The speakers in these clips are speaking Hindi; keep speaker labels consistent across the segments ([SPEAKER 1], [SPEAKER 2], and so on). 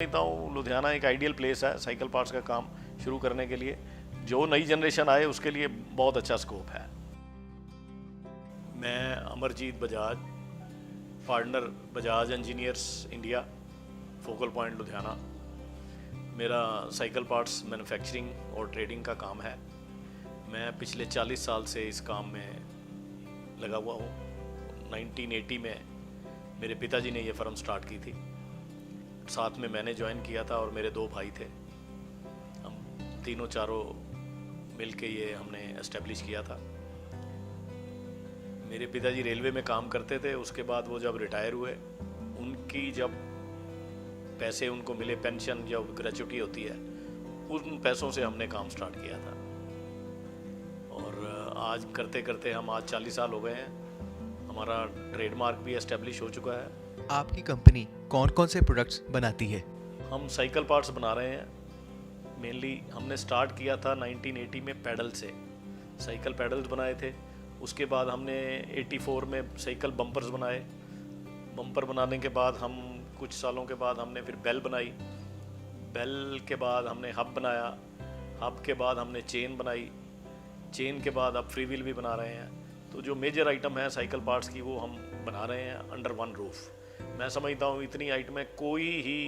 [SPEAKER 1] समझता हूँ लुधियाना एक आइडियल प्लेस है साइकिल पार्ट्स का काम शुरू करने के लिए। जो नई जनरेशन आए उसके लिए बहुत अच्छा स्कोप है। मैं Amarjeet Bajaj, partner Bajaj engineers India, focal point Ludhiana. मेरा साइकिल पार्ट्स मैन्युफैक्चरिंग और ट्रेडिंग का काम है। मैं पिछले 40 साल से इस काम में लगा हुआ हूँ। 1980 में मेरे पिताजी ने ये फर्म स्टार्ट की थी, साथ में मैंने ज्वाइन किया था और मेरे 2 भाई थे। हम तीनों चारों मिल के ये हमने एस्टेब्लिश किया था। मेरे पिताजी रेलवे में काम करते थे। उसके बाद वो जब रिटायर हुए, उनकी जब पैसे उनको मिले, पेंशन जब ग्रेचुटी होती है, उन पैसों से हमने काम स्टार्ट किया था। और आज करते करते हम आज 40 साल हो गए हैं। हमारा ट्रेडमार्क भी एस्टेब्लिश हो चुका है।
[SPEAKER 2] आपकी कंपनी कौन कौन से प्रोडक्ट्स बनाती है?
[SPEAKER 1] हम साइकिल पार्ट्स बना रहे हैं। मेनली हमने स्टार्ट किया था 1980 में पैडल से, साइकिल पैडल्स बनाए थे। उसके बाद हमने 84 में साइकिल बम्पर्स बनाए। बम्पर बनाने के बाद हम कुछ सालों के बाद हमने फिर बेल बनाई। बेल के बाद हमने हब बनाया। हब के बाद हमने चेन बनाई। चेन के बाद अब फ्री व्हील भी बना रहे हैं। तो जो मेजर आइटम है साइकिल पार्ट्स की, वो हम बना रहे हैं अंडर वन रूफ। मैं समझता हूँ इतनी आइटमें कोई ही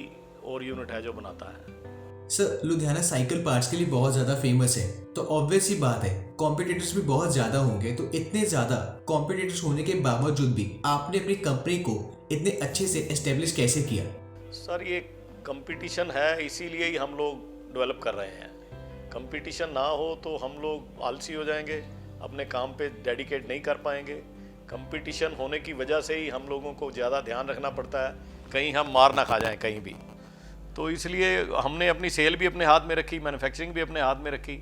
[SPEAKER 1] और यूनिट है जो बनाता है।
[SPEAKER 3] सर, लुधियाना साइकिल पार्ट्स के लिए बहुत ज़्यादा फेमस है, तो ऑब्वियस ही बात है कॉम्पिटिटर्स भी बहुत ज़्यादा होंगे। तो इतने ज़्यादा कॉम्पिटिटर्स होने के बावजूद भी आपने अपनी कंपनी को इतने अच्छे से एस्टेब्लिश कैसे किया?
[SPEAKER 1] सर, ये कंपटीशन है, इसीलिए ही हम लोग डेवलप कर रहे हैं। कंपटीशन ना हो तो हम लोग आलसी हो जाएंगे, अपने काम पे डेडिकेट नहीं कर पाएंगे। कंपटीशन होने की वजह से ही हम लोगों को ज़्यादा ध्यान रखना पड़ता है, कहीं हम मार ना खा जाएं कहीं भी। तो इसलिए हमने अपनी सेल भी अपने हाथ में रखी, मैन्युफैक्चरिंग भी अपने हाथ में रखी।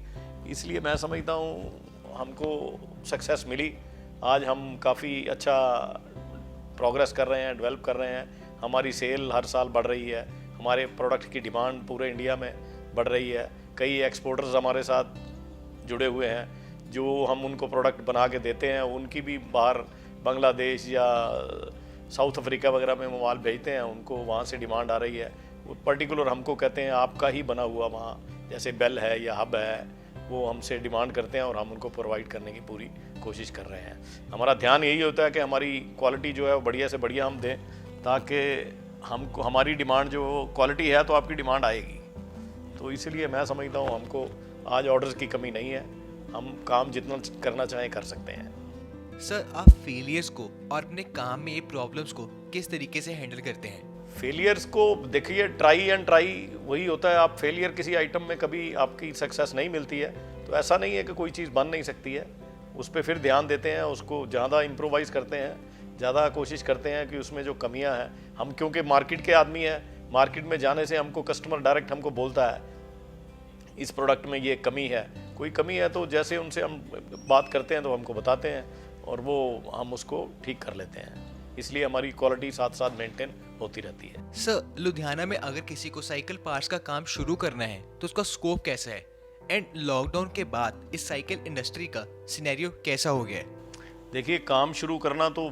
[SPEAKER 1] इसलिए मैं समझता हूँ हमको सक्सेस मिली। आज हम काफ़ी अच्छा प्रोग्रेस कर रहे हैं, डेवलप कर रहे हैं। हमारी सेल हर साल बढ़ रही है। हमारे प्रोडक्ट की डिमांड पूरे इंडिया में बढ़ रही है। कई एक्सपोर्टर्स हमारे साथ जुड़े हुए हैं, जो हम उनको प्रोडक्ट बना के देते हैं। उनकी भी बाहर बांग्लादेश या साउथ अफ्रीका वगैरह में वो माल भेजते हैं, उनको वहाँ से डिमांड आ रही है। वो पर्टिकुलर हमको कहते हैं आपका ही बना हुआ, वहाँ जैसे बेल है या हब है, वो हमसे डिमांड करते हैं और हम उनको प्रोवाइड करने की पूरी कोशिश कर रहे हैं। हमारा ध्यान यही होता है कि हमारी क्वालिटी जो है वो बढ़िया से बढ़िया हम दें, ताकि हमको हमारी डिमांड जो क्वालिटी है तो आपकी डिमांड आएगी। तो इसलिए मैं समझता हूँ हमको आज ऑर्डर्स की कमी नहीं है। हम काम जितना करना चाहें कर सकते हैं।
[SPEAKER 2] सर, आप फेलियर्स को और अपने काम में ये प्रॉब्लम्स को किस तरीके से हैंडल करते हैं?
[SPEAKER 1] फेलियर्स को देखिए, ट्राई एंड ट्राई वही होता है। आप फेलियर किसी आइटम में कभी आपकी सक्सेस नहीं मिलती है तो ऐसा नहीं है कि कोई चीज़ बन नहीं सकती है। उस पर फिर ध्यान देते हैं, उसको ज़्यादा इम्प्रोवाइज़ करते हैं, ज़्यादा कोशिश करते हैं कि उसमें जो कमियां हैं, हम क्योंकि मार्केट के आदमी हैं, मार्केट में जाने से हमको कस्टमर डायरेक्ट हमको बोलता है इस प्रोडक्ट में ये कमी है। कोई कमी है तो जैसे उनसे हम बात करते हैं तो हमको बताते हैं और वो हम उसको ठीक कर लेते हैं। इसलिए हमारी क्वालिटी साथ साथ मेंटेन होती रहती है।
[SPEAKER 2] सर, लुधियाना में अगर किसी को साइकिल पार्ट्स का काम शुरू करना है तो उसका स्कोप कैसा है? एंड लॉकडाउन के बाद इस साइकिल इंडस्ट्री का सिनेरियो कैसा हो गया है?
[SPEAKER 1] देखिए, काम शुरू करना तो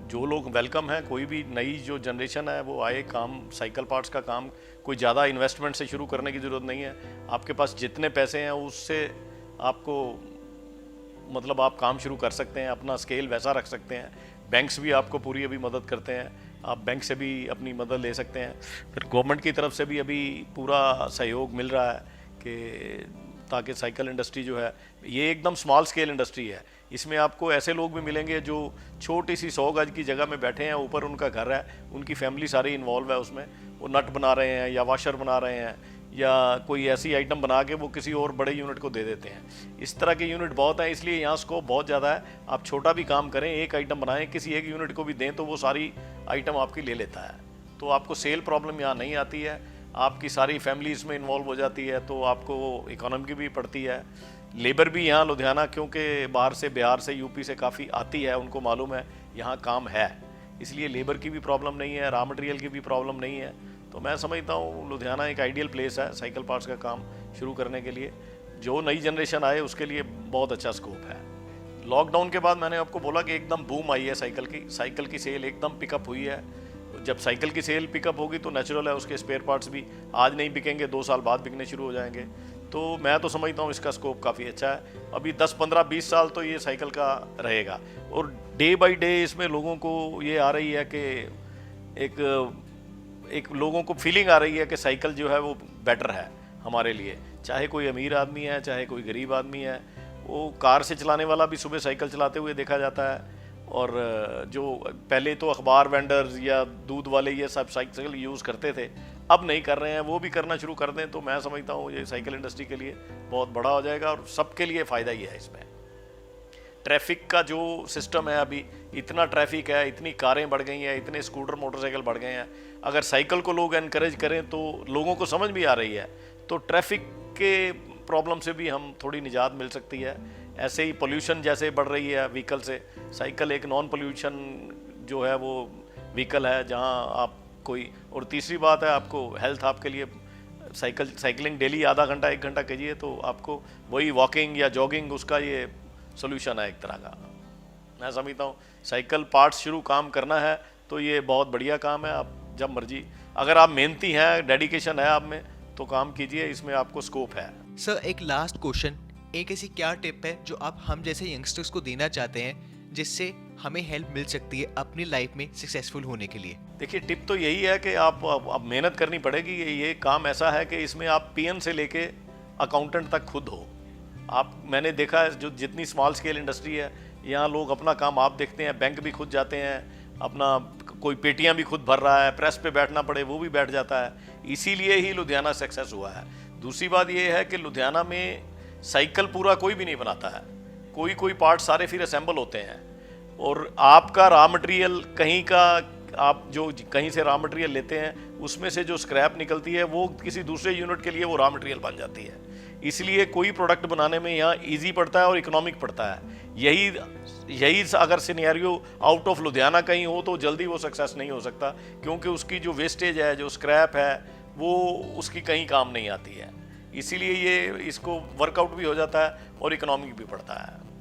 [SPEAKER 1] जो लोग वेलकम है, कोई भी नई जो जनरेशन है वो आए। काम साइकिल पार्ट्स का काम कोई ज़्यादा इन्वेस्टमेंट से शुरू करने की ज़रूरत नहीं है। आपके पास जितने पैसे हैं उससे आपको मतलब आप काम शुरू कर सकते हैं, अपना स्केल वैसा रख सकते हैं। बैंक्स भी आपको पूरी अभी मदद करते हैं, आप बैंक से भी अपनी मदद ले सकते हैं। फिर गवर्नमेंट की तरफ से भी अभी पूरा सहयोग मिल रहा है कि ताकि साइकिल इंडस्ट्री जो है ये एकदम स्मॉल स्केल इंडस्ट्री है। इसमें आपको ऐसे लोग भी मिलेंगे जो छोटी सी 100 गज की जगह में बैठे हैं, ऊपर उनका घर है, उनकी फैमिली सारी इन्वॉल्व है उसमें। वो नट बना रहे हैं या वाशर बना रहे हैं या कोई ऐसी आइटम बना के वो किसी और बड़े यूनिट को दे देते हैं। इस तरह के यूनिट बहुत हैं, इसलिए यहाँ स्कोप बहुत ज़्यादा है। आप छोटा भी काम करें, एक आइटम बनाएं, किसी एक यूनिट को भी दें तो वो सारी आइटम आपकी ले लेता है। तो आपको सेल प्रॉब्लम यहाँ नहीं आती है। आपकी सारी फैमिली इसमें इन्वॉल्व हो जाती है, तो आपको इकोनॉमी भी पड़ती है। लेबर भी यहाँ लुधियाना, क्योंकि बाहर से, बिहार से, यूपी से काफ़ी आती है, उनको मालूम है यहाँ काम है, इसलिए लेबर की भी प्रॉब्लम नहीं है, रॉ मटेरियल की भी प्रॉब्लम नहीं है। तो मैं समझता हूँ लुधियाना एक आइडियल प्लेस है साइकिल पार्ट्स का काम शुरू करने के लिए। जो नई जनरेशन आए उसके लिए बहुत अच्छा स्कोप है। लॉकडाउन के बाद मैंने आपको बोला कि एकदम बूम आई है साइकिल की सेल एकदम पिकअप हुई है। जब साइकिल की सेल पिकअप होगी तो नेचुरल है उसके स्पेयर पार्ट्स भी आज नहीं बिकेंगे, 2 साल बाद बिकने शुरू हो जाएंगे। तो मैं तो समझता हूँ इसका स्कोप काफ़ी अच्छा है। अभी 10, 15, 20 साल तो ये साइकिल का रहेगा, और डे बाई डे इसमें लोगों को ये आ रही है कि एक लोगों को फीलिंग आ रही है कि साइकिल जो है वो बेटर है हमारे लिए। चाहे कोई अमीर आदमी है, चाहे कोई गरीब आदमी है, वो कार से चलाने वाला भी सुबह साइकिल चलाते हुए देखा जाता है। और जो पहले तो अखबार वेंडर्स या दूध वाले ये सब साइकिल यूज़ करते थे, अब नहीं कर रहे हैं, वो भी करना शुरू कर दें तो मैं समझता हूँ ये साइकिल इंडस्ट्री के लिए बहुत बड़ा हो जाएगा और सबके लिए फ़ायदा ही है इसमें। ट्रैफिक का जो सिस्टम है, अभी इतना ट्रैफिक है, इतनी कारें बढ़ गई हैं, इतने स्कूटर मोटरसाइकिल बढ़ गए हैं, अगर साइकिल को लोग एनकरेज करें तो लोगों को समझ भी आ रही है, तो ट्रैफिक के प्रॉब्लम से भी हम थोड़ी निजात मिल सकती है। ऐसे ही पोल्यूशन जैसे बढ़ रही है व्हीकल से, साइकिल एक नॉन पोल्यूशन जो है वो व्हीकल है जहां आप कोई, और तीसरी बात है आपको हेल्थ, आपके लिए साइकिलिंग डेली आधा घंटा 1 घंटा कीजिए तो आपको वही वॉकिंग या जॉगिंग उसका ये सोल्यूशन है एक तरह का। मैं समझता हूँ साइकिल पार्ट्स शुरू काम करना है तो ये बहुत बढ़िया काम है। आप जब मर्जी, अगर आप मेहनती हैं, डेडिकेशन है आप में, तो काम कीजिए, इसमें आपको स्कोप है।
[SPEAKER 2] सर एक लास्ट क्वेश्चन, एक ऐसी क्या टिप है जो आप हम जैसे यंगस्टर्स को देना चाहते हैं जिससे हमें हेल्प मिल सकती है अपनी लाइफ में सक्सेसफुल होने के लिए?
[SPEAKER 1] देखिए टिप तो यही है कि आप मेहनत करनी पड़ेगी। ये काम ऐसा है कि इसमें आप पीएन से लेके अकाउंटेंट तक खुद हो आप। मैंने देखा है जो जितनी स्मॉल स्केल इंडस्ट्री है यहाँ लोग अपना काम आप देखते हैं, बैंक भी खुद जाते हैं, अपना कोई पेटियां भी खुद भर रहा है, प्रेस पे बैठना पड़े वो भी बैठ जाता है। इसीलिए ही लुधियाना सक्सेस हुआ है। दूसरी बात ये है कि लुधियाना में साइकिल पूरा कोई भी नहीं बनाता है, कोई पार्ट सारे फिर असेंबल होते हैं, और आपका रॉ मटेरियल कहीं का, आप जो कहीं से रॉ मटेरियल लेते हैं उसमें से जो स्क्रैप निकलती है वो किसी दूसरे यूनिट के लिए वो रॉ मटेरियल बन जाती है। इसलिए कोई प्रोडक्ट बनाने में यहाँ इजी पड़ता है और इकोनॉमिक पड़ता है। यही अगर सिनेरियो आउट ऑफ लुधियाना कहीं हो तो जल्दी वो सक्सेस नहीं हो सकता, क्योंकि उसकी जो वेस्टेज है, जो स्क्रैप है, वो उसकी कहीं काम नहीं आती है। इसीलिए ये इसको वर्कआउट भी हो जाता है और इकोनॉमिक भी पड़ता है।